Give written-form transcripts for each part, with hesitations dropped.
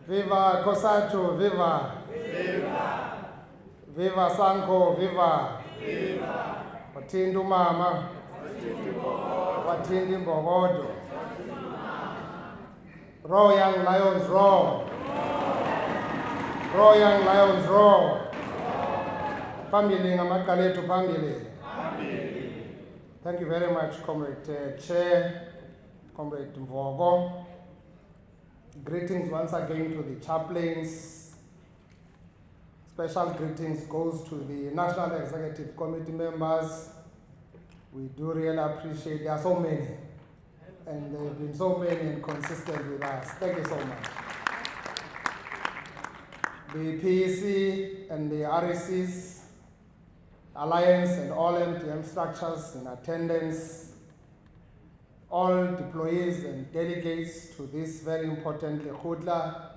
Viva Kosato, viva! Viva! Viva Sanko, viva! Viva! Wathindi umama, wathindi imbokodo. Roar young lions, roar! Roar young lions, roar! Phambili ngamaqala ethu phambili. Thank you very much, Comrade Chair, Comrade Mvoko. Greetings once again to the chaplains. Special greetings goes to the National Executive Committee members. We do really appreciate, there are so many, and there have been so many and consistent with us. Thank you so much. The PEC and the RECs, Alliance and all MTM structures in attendance, all deployees and delegates to this very important Lekgotla,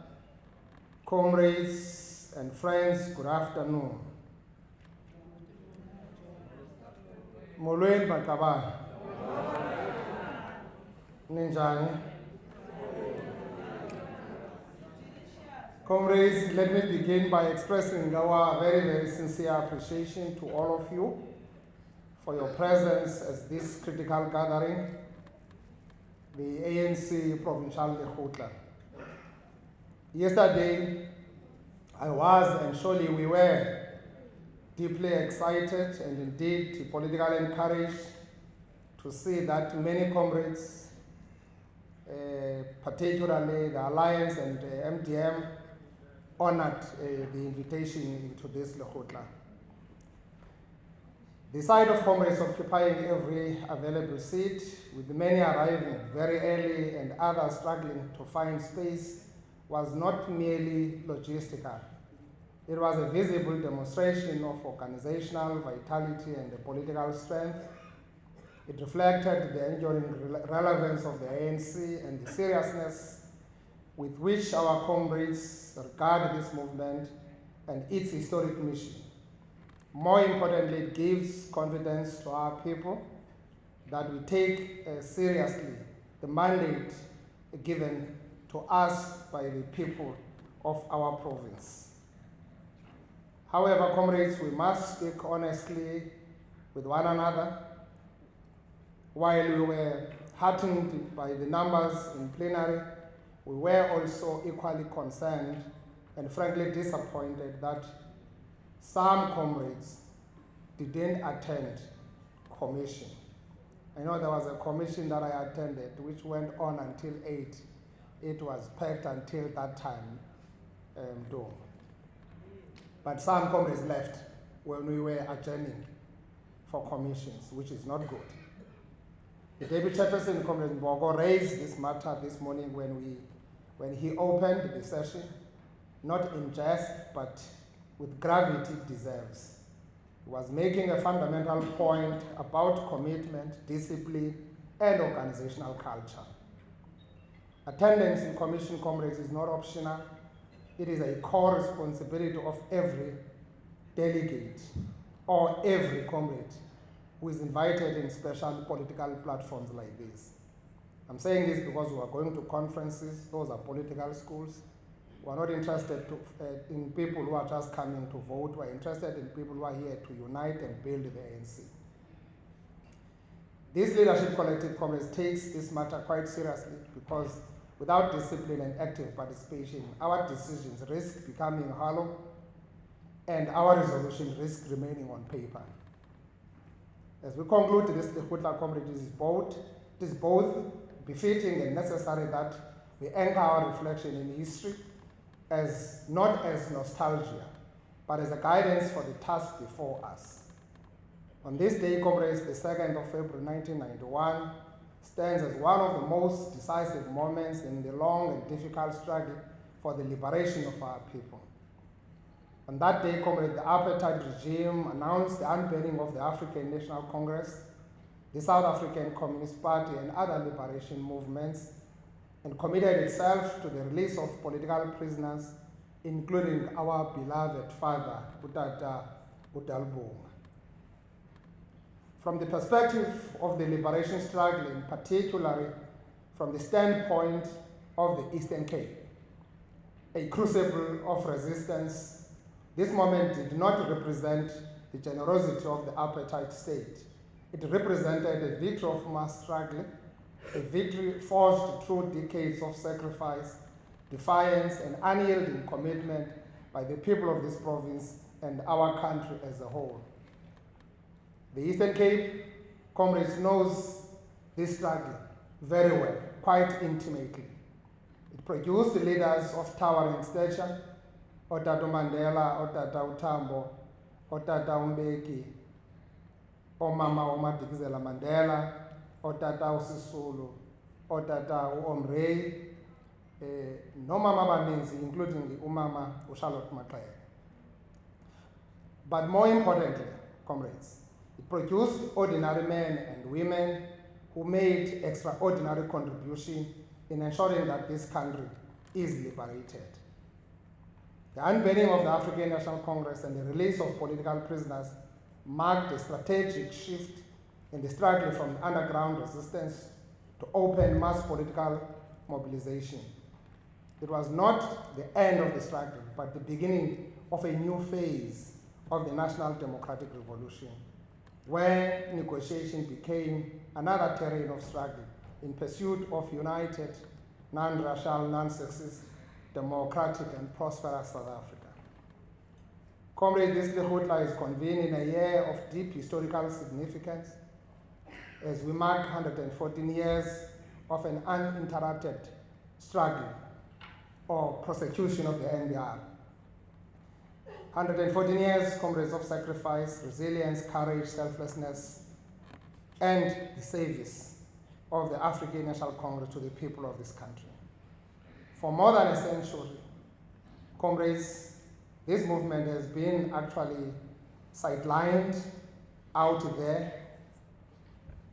comrades and friends, good afternoon. Molweni Makabane. Ninjani. Comrades, let me begin by expressing our very, very sincere appreciation to all of you for your presence at this critical gathering, the ANC Provincial Lekgotla. Yesterday, I was, and surely we were, deeply excited and indeed politically encouraged to see that many comrades, particularly the Alliance and MDM, honored the invitation into this Lekgotla. The side of comrades occupying every available seat, with many arriving very early and others struggling to find space, was not merely logistical. It was a visible demonstration of organizational vitality and political strength. It reflected the enduring relevance of the ANC and the seriousness with which our comrades regard this movement and its historic mission. More importantly, it gives confidence to our people that we take seriously the mandate given to us by the people of our province. However, comrades, we must speak honestly with one another. While we were heartened by the numbers in plenary, we were also equally concerned and frankly disappointed that some comrades didn't attend commission. I know there was a commission that I attended which went on until 8. It was packed until that time, though. But some comrades left when we were adjourning for commissions, which is not good. The Deputy Chairperson, Comrade Mvoko, raised this matter this morning when he opened the session, not in jest, but with gravity it deserves. He was making a fundamental point about commitment, discipline, and organizational culture. Attendance in commission, comrades, is not optional. It is a core responsibility of every delegate or every comrade who is invited in special political platforms like this. I'm saying this because we are going to conferences, those are political schools. We are not interested in people who are just coming to vote. We are interested in people who are here to unite and build the ANC. This leadership collective, comrades, takes this matter quite seriously because without discipline and active participation, our decisions risk becoming hollow and our resolution risk remaining on paper. As we conclude this Lekgotla, comrades, it is both befitting and necessary that we anchor our reflection in history as not as nostalgia, but as a guidance for the task before us. On this day, comrades, the 2nd of February 1991, stands as one of the most decisive moments in the long and difficult struggle for the liberation of our people. On that day, comrades, the apartheid regime announced the unbanning of the African National Congress, the South African Communist Party, and other liberation movements, and committed itself to the release of political prisoners, including our beloved father, Utata Udalbunga. From the perspective of the liberation struggle, in particular from the standpoint of the Eastern Cape, a crucible of resistance. This moment did not represent the generosity of the apartheid state. It represented a victory of mass struggle, a victory forged through decades of sacrifice, defiance, and unyielding commitment by the people of this province and our country as a whole. The Eastern Cape, comrades, knows this struggle very well, quite intimately. It produced leaders of towering stature, Otata Mandela, Otata Utambo, Otata Umbeki, Omama Omadikizela Mandela, Otata Usisulu, Otata Omrei, no Mama Baninzi, including the Umama Charlotte Macleay. But more importantly, comrades, it produced ordinary men and women who made extraordinary contribution in ensuring that this country is liberated. The unbanning of the African National Congress and the release of political prisoners marked a strategic shift in the struggle from underground resistance to open mass political mobilization. It was not the end of the struggle, but the beginning of a new phase of the National Democratic Revolution, where negotiation became another terrain of struggle in pursuit of united, non-racial, non-sexist, democratic and prosperous South Africa. Comrade, this Lekgotla is convening a year of deep historical significance as we mark 114 years of an uninterrupted struggle or prosecution of the NDR. 114 years, comrades, of sacrifice, resilience, courage, selflessness, and the service of the African National Congress to the people of this country. For more than a century, comrades, this movement has been actually sidelined out there,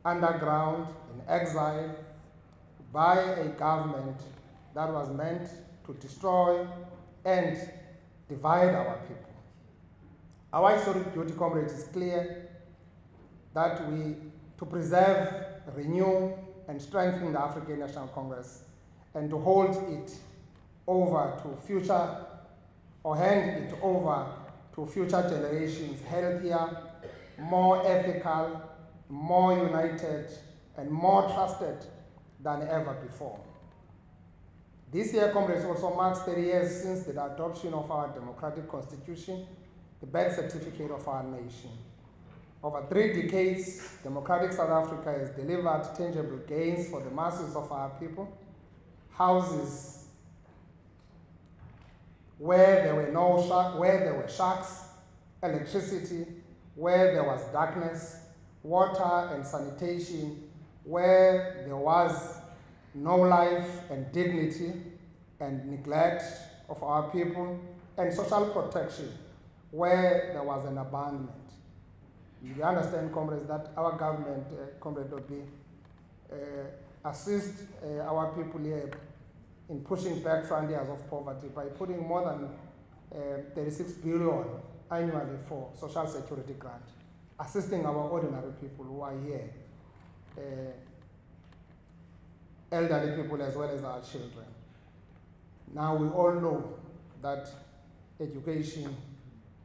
underground, in exile, by a government that was meant to destroy and divide our people. Our historic duty, comrades, is clear that to preserve, renew, and strengthen the African National Congress and to hold it over to future, or hand it over to future generations, healthier, more ethical, more united, and more trusted than ever before. This year, comrades, also marks 30 years since the adoption of our democratic constitution, the birth certificate of our nation. Over 3 decades, democratic South Africa has delivered tangible gains for the masses of our people. Houses where there were shacks, electricity where there was darkness, water and sanitation where there was no life and dignity and neglect of our people, and social protection where there was an abandonment. You understand, comrades, that our government, Comrade Obi, assist our people here in pushing back frontiers of poverty by putting more than 36 billion annually for social security grant, assisting our ordinary people who are here, elderly people as well as our children. Now we all know that education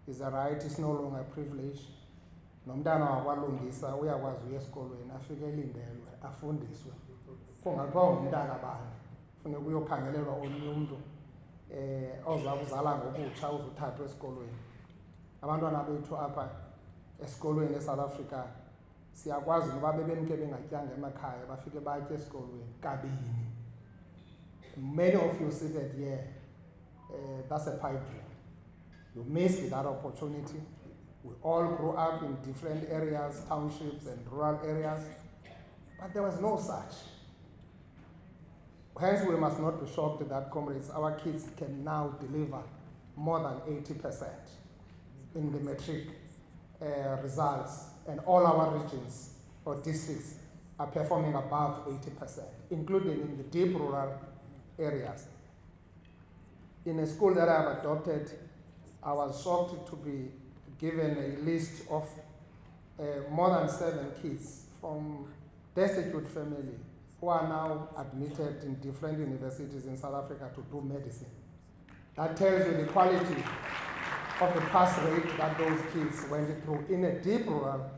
is a right, it's no longer a privilege. Nomntana wakwalungisa uyakwazi uya esikolweni afike elindelwe afundiswe. Kungathiwa umntana bani funeka uyokhangelelwa omnye umuntu ozakuzala ngokutsha uzuthathwa esikolweni. Abantwana bethu apha esikolweni eSouth Africa siyakwazi ngoba bebemke bengatyanga emakhaya bafike batye esikolweni kabini. Many of you seated here, that's a pipe dream. You missed that opportunity. We all grew up in different areas, townships and rural areas, but there was no such. Hence, we must not be shocked that, comrades, our kids can now deliver more than 80% in the matric results, and all our regions or districts are performing above 80%, including in the deep rural areas. In a school that I have adopted, I was shocked to be given a list of more than 7 kids from destitute families who are now admitted in different universities in South Africa to do medicine. That tells you the quality of the pass rate that those kids went through in a deep rural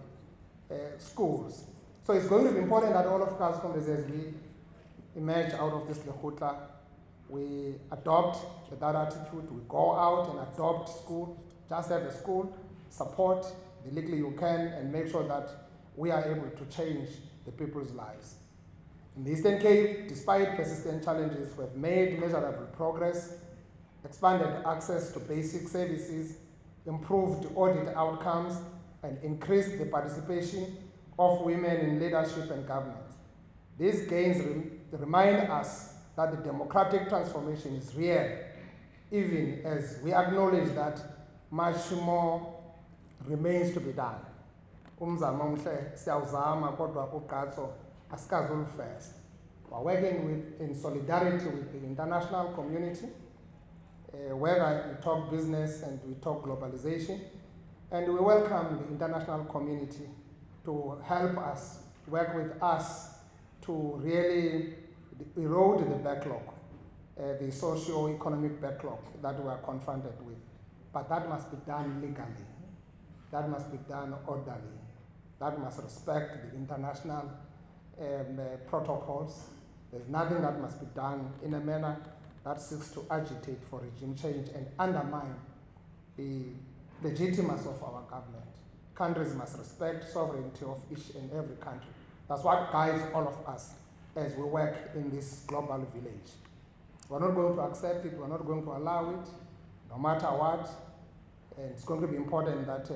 schools. So it's going to be important that all of us, comrades, as we emerge out of this Lekgotla, we adopt that attitude. We go out and adopt school, just have a school, support the legally you can, and make sure that we are able to change the people's lives. In the Eastern Cape, despite persistent challenges, we have made measurable progress, expanded access to basic services, improved audit outcomes, and increased the participation of women in leadership and governance. These gains remind us that the democratic transformation is real, even as we acknowledge that much more remains to be done. Umzamo omhle siyawuzama kodwa uqatso asikazulufeza. We're working in solidarity with the international community, whether we talk business and we talk globalization, and we welcome the international community to help us, work with us to really erode the backlog, the socio-economic backlog that we are confronted with. But that must be done legally. That must be done orderly. That must respect the international protocols. There's nothing that must be done in a manner that seeks to agitate for regime change and undermine the legitimacy of our government. Countries must respect sovereignty of each and every country. That's what guides all of us as we work in this global village. We're not going to accept it, we're not going to allow it, no matter what. And it's going to be important that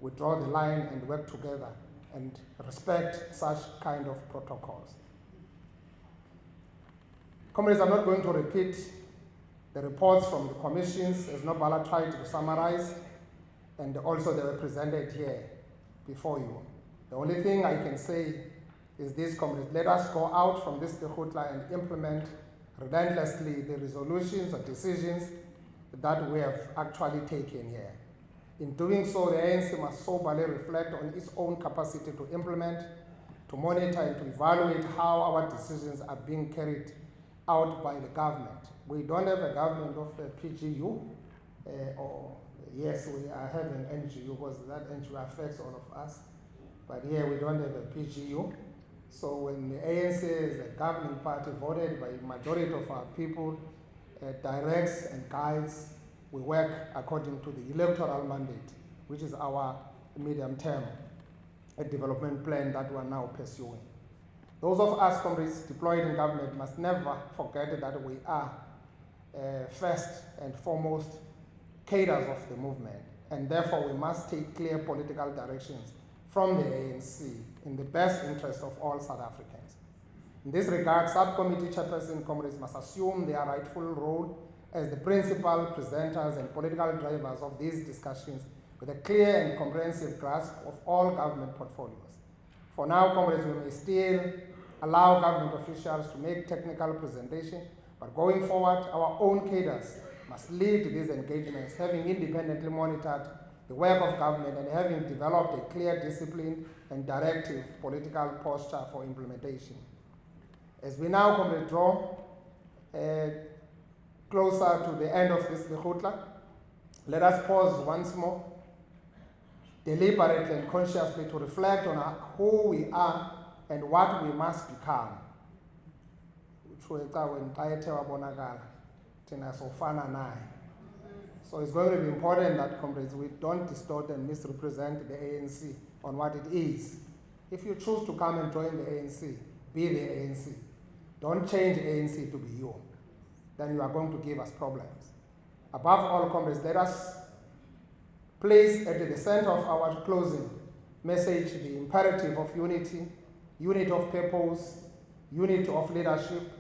we draw the line and work together and respect such kind of protocols. Comrades, I'm not going to repeat the reports from the commissions, as Nobala tried to summarize, and also they were presented here before you. The only thing I can say is this, comrades: let us go out from this Lekgotla and implement relentlessly the resolutions or decisions that we have actually taken here. In doing so, the ANC must soberly reflect on its own capacity to implement, to monitor, and to evaluate how our decisions are being carried out by the government. We don't have a government of a PGU, or yes, we are having NGU because that NGU affects all of us, but here we don't have a PGU. So when the ANC is a governing party voted by the majority of our people, directs and guides, we work according to the electoral mandate, which is our medium-term development plan that we are now pursuing. Those of us, comrades, deployed in government must never forget that we are first and foremost cadres of the movement, and therefore we must take clear political directions from the ANC in the best interest of all South Africans. In this regard, subcommittee chairperson comrades must assume their rightful role as the principal presenters and political drivers of these discussions with a clear and comprehensive grasp of all government portfolios. For now, comrades, we may still allow government officials to make technical presentation, but going forward, our own cadres must lead these engagements, having independently monitored the work of government and having developed a clear discipline and directive political posture for implementation. As we now, comrades, draw closer to the end of this Lekgotla, let us pause once more, deliberately and consciously, to reflect on who we are and what we must become. So it's going to be important that, comrades, we don't distort and misrepresent the ANC on what it is. If you choose to come and join the ANC, be the ANC. Don't change ANC to be you. Then you are going to give us problems. Above all, comrades, let us place at the center of our closing message the imperative of unity, unity of purpose, unity of leadership,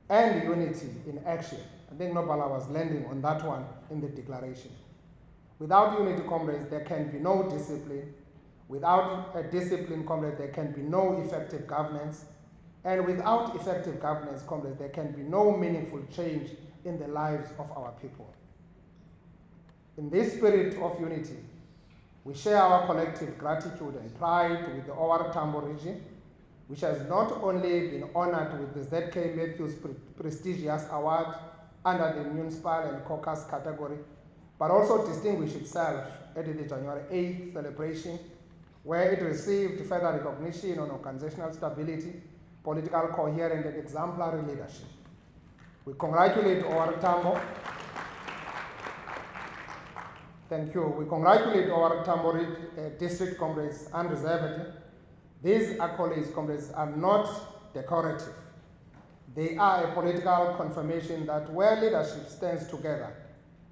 and unity in action. I think Nobala was landing on that one in the declaration. Without unity, comrades, there can be no discipline. Without a discipline, comrades, there can be no effective governance. And without effective governance, comrades, there can be no meaningful change in the lives of our people. In this spirit of unity, we share our collective gratitude and pride with the OR Tambo region, which has not only been honored with the ZK Matthews prestigious award, under the municipal and caucus category, but also distinguished itself at the January 8th celebration, where it received further recognition on organizational stability, political coherence, and exemplary leadership. We congratulate our Tambo. Thank you. We congratulate our Tambo district comrades unreservedly. These accolades, comrades, are not decorative. They are a political confirmation that where leadership stands together,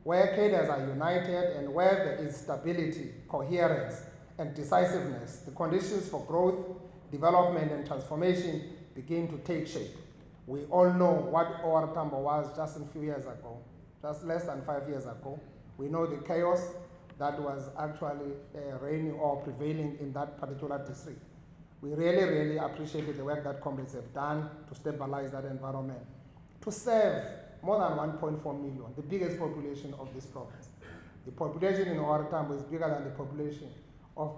where cadres are united, and where there is stability, coherence, and decisiveness, the conditions for growth, development, and transformation begin to take shape. We all know what our Tambo was just a few years ago, just less than 5 years ago. We know the chaos that was actually reigning or prevailing in that particular district. We really, really appreciate the work that comrades have done to stabilize that environment, to serve more than 1.4 million, the biggest population of this province. The population in Tambo is bigger than the population of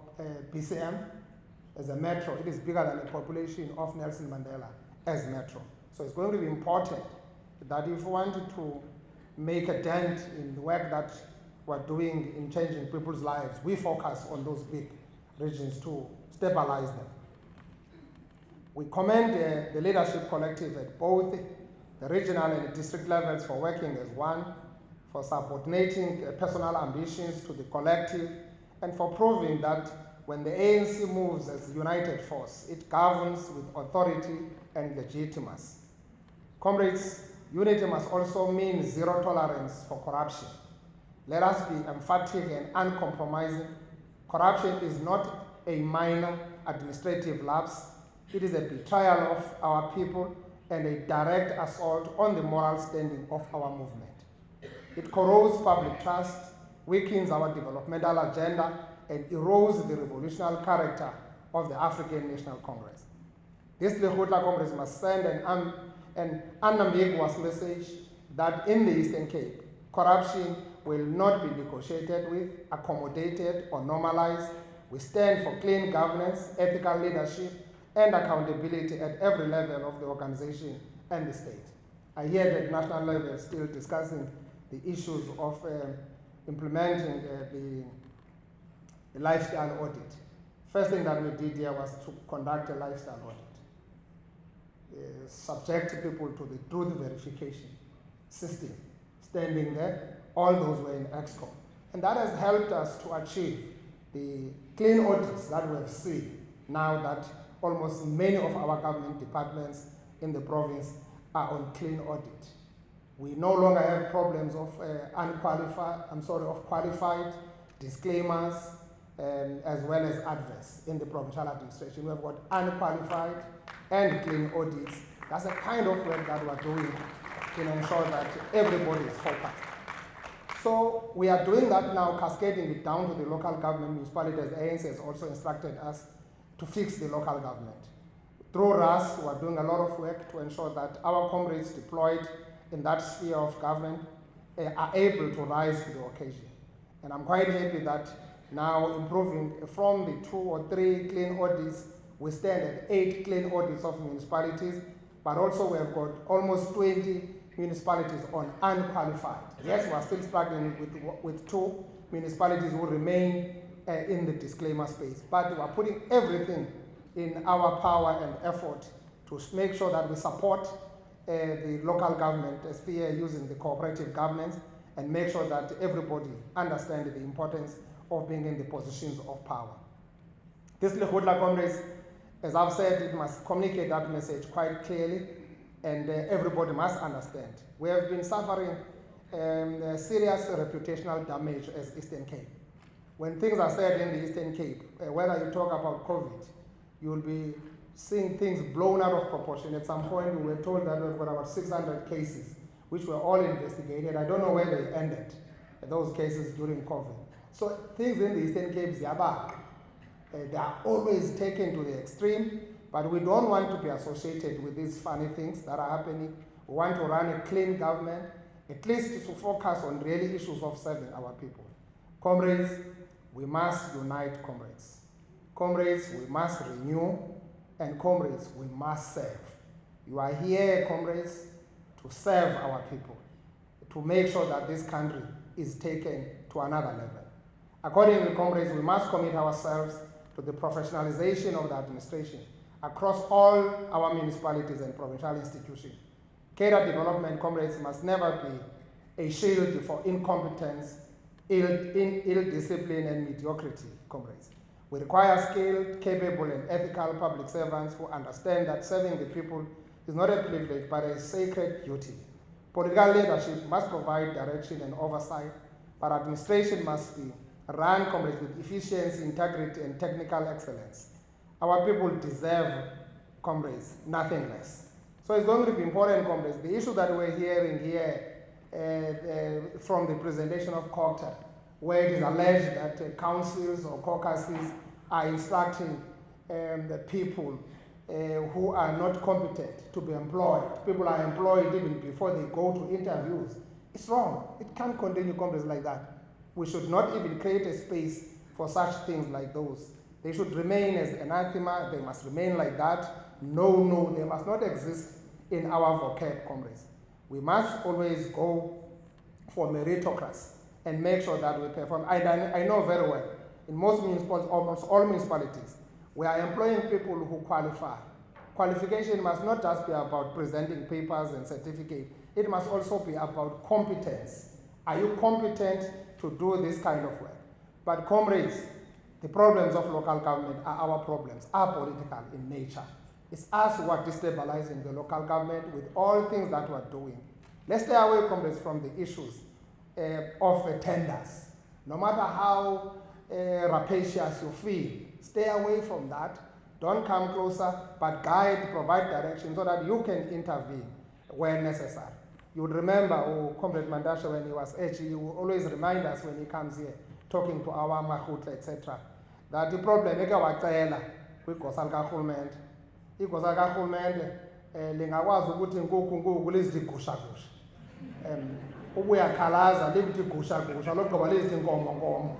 BCM as a metro. It is bigger than the population of Nelson Mandela as metro. So it's going to be important that if we wanted to make a dent in the work that we're doing in changing people's lives, we focus on those big regions to stabilize them. We commend the leadership collective at both the regional and the district levels for working as one, for subordinating personal ambitions to the collective, and for proving that when the ANC moves as a united force, it governs with authority and legitimacy. Comrades, unity must also mean zero tolerance for corruption. Let us be emphatic and uncompromising. Corruption is not a minor administrative lapse. It is a betrayal of our people and a direct assault on the moral standing of our movement. It corrodes public trust, weakens our developmental agenda, and erodes the revolutionary character of the African National Congress. This Lekgotla Congress must send an unambiguous message that in the Eastern Cape, corruption will not be negotiated with, accommodated, or normalized. We stand for clean governance, ethical leadership, and accountability at every level of the organization and the state. I hear that national level is still discussing the issues of implementing the lifestyle audit. First thing that we did here was to conduct a lifestyle audit. Subject people to the truth verification system, standing there, all those were in EXCO. And that has helped us to achieve the clean audits that we have seen now that almost many of our government departments in the province are on clean audit. We no longer have problems of qualified disclaimers as well as adverse in the provincial administration. We have got unqualified and clean audits. That's the kind of work that we're doing to ensure that everybody is focused. So we are doing that now, cascading it down to the local government municipalities. ANC has also instructed us to fix the local government. Through us, we are doing a lot of work to ensure that our comrades deployed in that sphere of government are able to rise to the occasion. And I'm quite happy that now improving from the 2 or 3 clean audits, we stand at 8 clean audits of municipalities, but also we have got almost 20 municipalities on unqualified. Yes, we are still struggling with 2 municipalities who remain in the disclaimer space, but we are putting everything in our power and effort to make sure that we support the local government sphere using the cooperative governance and make sure that everybody understands the importance of being in the positions of power. This Lekgotla Congress, as I've said, it must communicate that message quite clearly, and everybody must understand. We have been suffering serious reputational damage as Eastern Cape. When things are said in the Eastern Cape, whether you talk about COVID, you'll be seeing things blown out of proportion. At some point, we were told that we've got about 600 cases, which were all investigated. I don't know where they ended, those cases during COVID. So things in the Eastern Cape, they are always taken to the extreme, but we don't want to be associated with these funny things that are happening. We want to run a clean government, at least to focus on real issues of serving our people. Comrades, we must unite, comrades. Comrades, we must renew, and comrades, we must serve. You are here, comrades, to serve our people. to make sure that this country is taken to another level. Accordingly, comrades, we must commit ourselves to the professionalization of the administration across all our municipalities and provincial institutions. Cadre development, comrades, must never be a shield for incompetence, ill discipline, and mediocrity, comrades. We require skilled, capable, and ethical public servants who understand that serving the people is not a privilege but a sacred duty. Political leadership must provide direction and oversight, but administration must be run, comrades, with efficiency, integrity, and technical excellence. Our people deserve, comrades, nothing less. So it's going to be important, comrades. The issue that we're hearing here from the presentation of COCTA, where it is alleged that councils or caucuses are instructing the people who are not competent to be employed. People are employed even before they go to interviews. It's wrong. It can't continue, comrades, like that. We should not even create a space for such things like those. They should remain as anathema. They must remain like that. No, they must not exist in our vocab, comrades. We must always go for meritocracy and make sure that we perform. I know very well, in most municipalities, almost all municipalities, we are employing people who qualify. Qualification must not just be about presenting papers and certificates. It must also be about competence. Are you competent to do this kind of work? But comrades, the problems of local government are our problems, are political in nature. It's us who are destabilizing the local government with all things that we're doing. Let's stay away, comrades, from the issues of tenders. No matter how rapacious you feel, stay away from that. Don't come closer, but guide, provide direction so that you can intervene when necessary. You would remember, Comrade Mandasha, when he was HE, he would always remind us when he comes here, talking to our Mahutla, etc., that the problem is kwigosa likarhulumente. Igosa likarhulumente lingakwazi ukuthi inkukhu lizidigusha-gusha. Ubuyakhalaza likuthi gusha-gusha, logqiba lizithi nkomo-nkomo.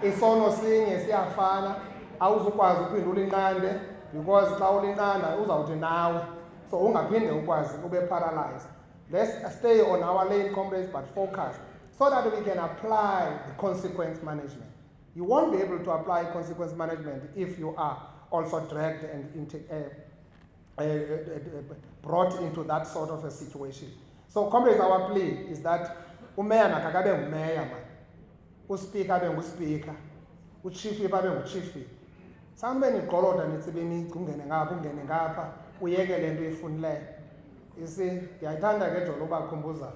Isono sinye siyafana, awuzukwazi uphinda ulinqande because xa ulinqanda uzawuthi nawe. So ungaphinde ukwazi ube paralyzed. Let's stay on our lane, comrades, but focus so that we can apply the consequence management. You won't be able to apply consequence management if you are also dragged and brought into that sort of a situation. So, comrades, our plea is that umeya nakakabe ngumeya man, uspeaker abe nguspeaker, uchief whip abe nguchief whip. Sanube nigqoloda nithi ungene ngapha uyeke le nto uyifunileyo. You see, ndiyayithanda ke jolo ubakhumbuza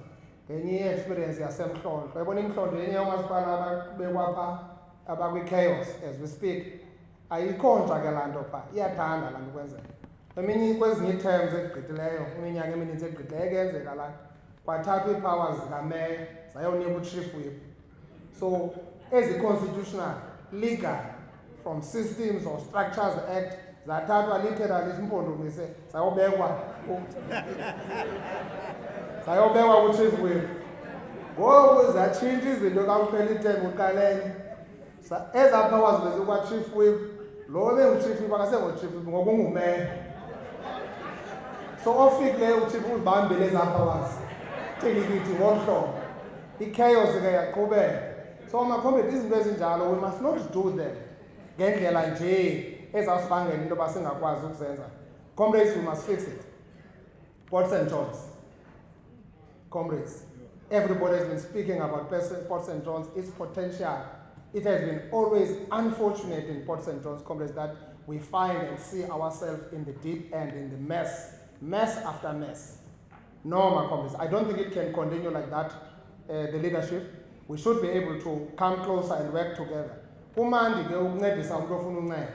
ngenye experience yasemhlonto. Uyabona imhlonto yenye yomasipala abekwapha abakwi-chaos as we speak. Ayikho nja ke laa nto phaa, iyathanda laa nto kwenzeka. Eminye kwezinye ii-terms egqithileyo, iminyaka emininzi egqithileyo kuyenzeka laa nto. Kwathathwa ii-powers zikameya zayonika uchief whip. So ezi-constitutional, legal, from Systems or Structures Act, zathathwa literally simpondomise sayobekwa ku-chief whip. Ngoku zatshintsha izinto kakuphela iterm uqaleni. Ezaa powers bezikwa-chief whip, lo bengu-chief whip akasengo-chief whip ngoku ungumeya. So ofikileyo uchief uzibambile ezaa powers. Tilikithi ngolu hlobo. I-chaos ke yaqhubeka. So makhombe izinto ezinjalo, we must not do them ngendlela nje ezawusibangela into yoba singakwazi ukuzenza. Comrades, we must fix it. Port St. John's. Comrades, everybody has been speaking about Port St. John's, its potential. It has been always unfortunate in Port St. John's, comrades, that we find and see ourselves in the deep end, in the mess after mess. No, my comrades, I don't think it can continue like that, the leadership. We should be able to come closer and work together. Kumandi ke ukuncedisa umuntu ofuna uncedo.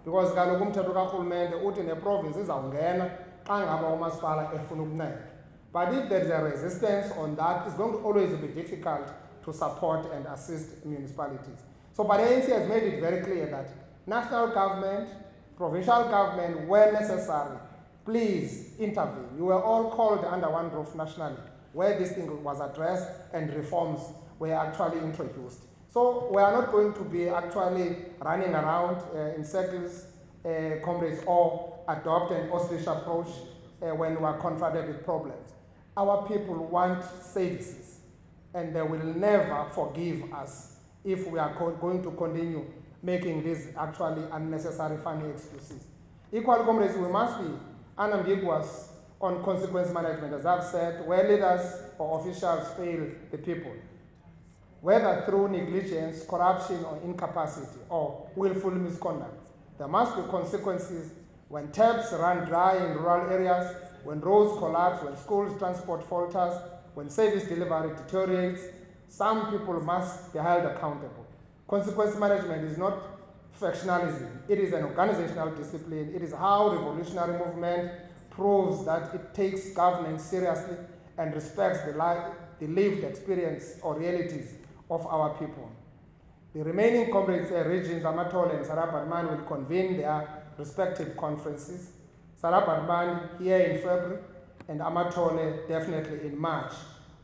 Because kaloku umthetho karhulumente uthi neprovince izawungena xa ngaba umasipala efuna ukunceda. But if there is a resistance on that, it's going to always be difficult to support and assist municipalities. So, but the ANC has made it very clear that national government, provincial government, where necessary, please intervene. You were all called under one roof nationally, where this thing was addressed and reforms were actually introduced. So we are not going to be actually running around in circles, comrades, or adopt an ostrich approach when we are confronted with problems. Our people want services, and they will never forgive us if we are going to continue making these actually unnecessary funny excuses. Equal comrades, we must be unambiguous on consequence management, as I've said, where leaders or officials fail the people, whether through negligence, corruption, or incapacity, or willful misconduct. There must be consequences when taps run dry in rural areas, when roads collapse, when schools transport falters, when service delivery deteriorates. Some people must be held accountable. Consequence management is not factionalism. It is an organizational discipline. It is how revolutionary movement proves that it takes governance seriously and respects the lived experience or realities of our people. The remaining comrades, regions, Amatole and Sarabadman, will convene their respective conferences. Sarabadman here in February and Amatole definitely in March.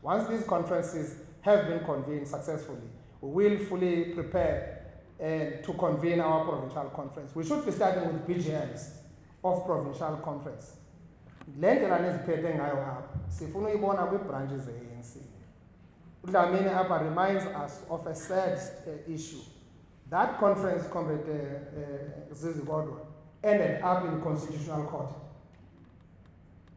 Once these conferences have been convened successfully, we will fully prepare to convene our provincial conference. We should be starting with BGMs of provincial conference. Le ndlela neziphethe ngayo apha sifuna uyibona kwi-branches ze-ANC. Udlamini apha reminds us of a sad issue. That conference, Comrade Zizigodwa, ended up in Constitutional Court.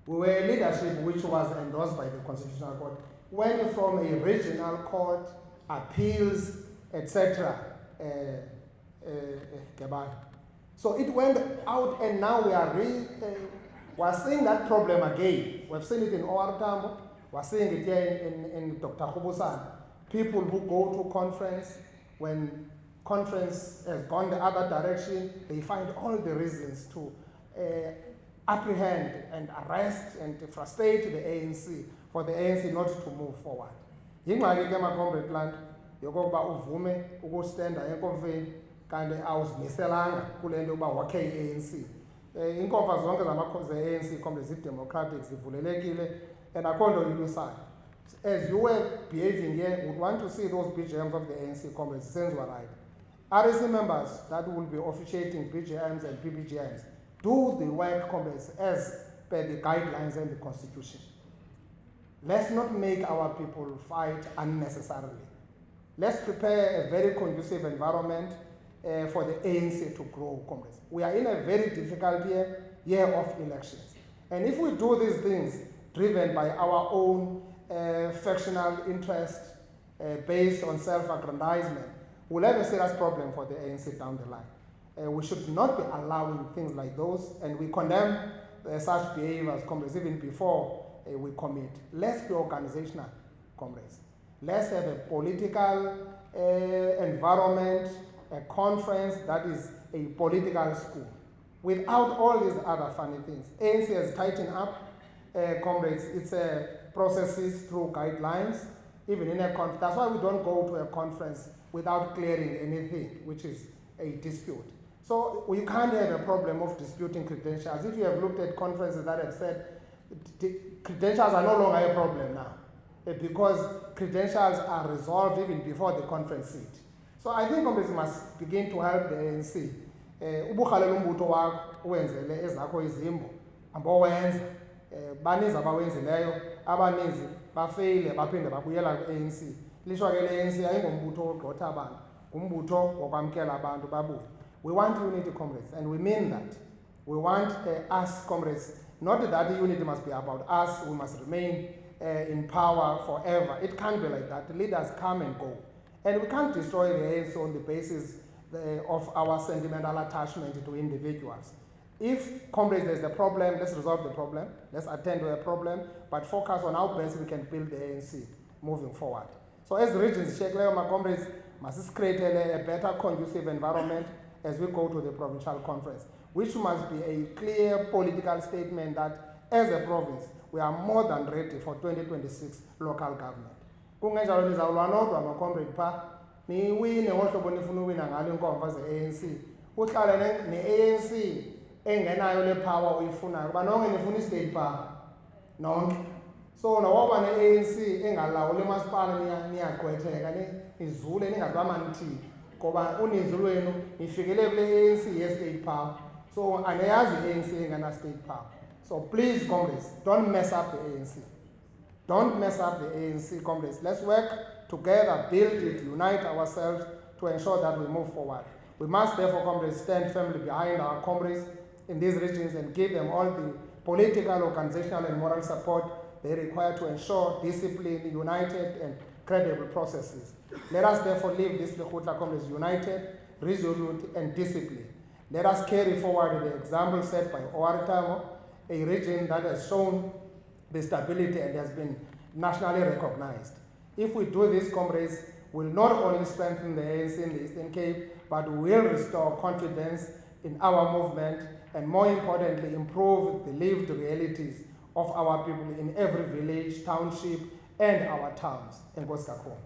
We were a leadership which was endorsed by the Constitutional Court. Went from a regional court, appeals, etc. So it went out, and now we are we're seeing that problem again. We've seen it in OR Tambo, we're seeing it here in Dr. Hubusan. People who go to conference, when conference has gone the other direction, they find all the reasons to apprehend and arrest and to frustrate the ANC, for the ANC not to move forward. Yingxaki ke makombe plant yokokuba uvume ukustenda enkomfeni kanti awuzimiselanga kule nto uba wakhe i-ANC. Inkomfa zonke ze-ANC kombe zi-democratic, zivulelekile, and akho nto ilwisayo. As you were behaving here, would want to see those BGMs of the ANC comrades sensible right. RSC members that will be officiating BGMs and PBGMs do the work comrades as per the guidelines and the Constitution. Let's not make our people fight unnecessarily. Let's prepare a very conducive environment for the ANC to grow, comrades. We are in a very difficult year of elections. And if we do these things driven by our own factional interest based on self-aggrandizement, we'll have a serious problem for the ANC down the line. We should not be allowing things like those, and we condemn such behaviors, comrades, even before we commit. Let's be organizational, comrades. Let's have a political environment, a conference that is a political school, without all these other funny things. ANC has tightened up, comrades, its processes through guidelines, even in a conference. That's why we don't go to a conference without clearing anything, which is a dispute. So we can't have a problem of disputing credentials. If you have looked at conferences that have said credentials are no longer a problem now, because credentials are resolved even before the conference seat. So I think comrades must begin to help the ANC. Uburhalela umbutho wakho wenzele ezakho izimbo ambowenza baninzi abawenzileyo, abaninzi bafeyile baphinde babuyela ku-ANC. Lishwa ke le-ANC ayingombutho ogxotha abantu, ngumbutho wokwamkela abantu babuye. We want unity, comrades, and we mean that. We want us, comrades, not that the unity must be about us, we must remain in power forever. It can't be like that. The leaders come and go. And we can't destroy the ANC on the basis of our sentimental attachment to individuals. If, comrades, there's a problem, let's resolve the problem. Let's attend to the problem, but focus on how best we can build the ANC moving forward. So as regions, my comrades, must create a better conducive environment as we go to the provincial conference, which must be a clear political statement that as a province, we are more than ready for 2026 local government. Kungenjalo nizawulwa nodwa ma-comrade pha, niwine ngohlobo nifuna uwina ngalo inkomfa ze-ANC. Uhlale ne-ANC engenayo le power uyifunayo, kuba nonke nifuna i-state power, nonke. So nawoba ne-ANC engalawuli umasipala niyagqwetheka, nizule ningadwama nithini, ngoba uninzi lwenu nifikele kule ANC ye-state power. So aniyazi i-ANC engena-state power. So please, comrades, don't mess up the ANC. Don't mess up the ANC, comrades. Let's work together, build it, unite ourselves to ensure that we move forward. We must therefore, comrades, stand firmly behind our comrades in these regions and give them all the political, organizational, and moral support they require to ensure disciplined, united, and credible processes. Let us therefore leave this Lekgotla comrades united, resolute, and disciplined. Let us carry forward the example set by OR Tambo, a region that has shown the stability and has been nationally recognized. If we do this, comrades, we'll not only strengthen the ANC in the Eastern Cape, but we will restore confidence in our movement and, more importantly, improve the lived realities of our people in every village, township, and our towns. Enkosi kakhulu.